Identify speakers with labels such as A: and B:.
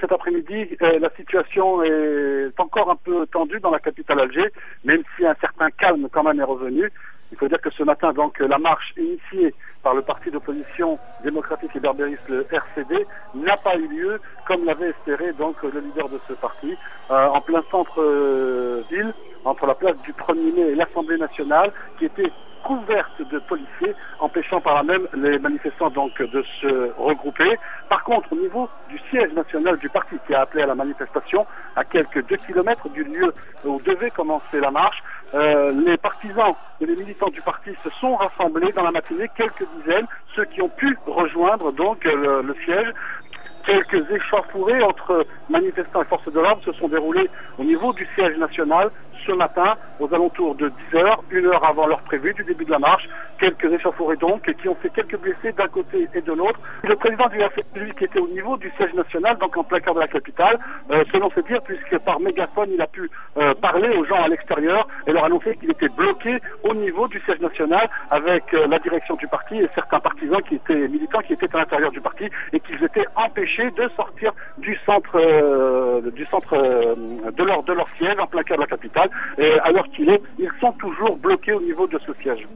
A: Cet après-midi, la situation est encore un peu tendue dans la capitale Alger, même si un certain calme quand même est revenu. Il faut dire que ce matin, donc, la marche initiée par le parti d'opposition démocratique et berbériste, le RCD, n'a pas eu lieu, comme l'avait espéré donc le leader de ce parti, en plein centre-ville, entre la place du 1er mai et l'Assemblée nationale, qui était couverte de policiers, empêchant par là même les manifestants donc de se regrouper. Par contre, au niveau du siège national du parti qui a appelé à la manifestation, à quelques 2 kilomètres du lieu où devait commencer la marche, les partisans et les militants du parti se sont rassemblés dans la matinée, quelques dizaines, ceux qui ont pu rejoindre donc le siège. Quelques échauffourées entre manifestants et forces de l'ordre se sont déroulées au niveau du siège national ce matin, aux alentours de 10h, 1 heure avant l'heure prévue du début de la marche. Quelques échauffourées donc, qui ont fait quelques blessés d'un côté et de l'autre. Le président du RCD, lui, qui était au niveau du siège national, donc en plein cœur de la capitale, selon ses dires, puisque par mégaphone, il a pu parler aux gens à l'extérieur et leur annoncer qu'il était bloqué au niveau du siège national avec la direction du parti et certains partisans qui étaient militants, qui étaient à l'intérieur du parti et qu'ils étaient empêchés de sortir du centre de leur siège en plein cœur de la capitale. Et à l'heure qu'il est, ils sont toujours bloqués au niveau de ce siège.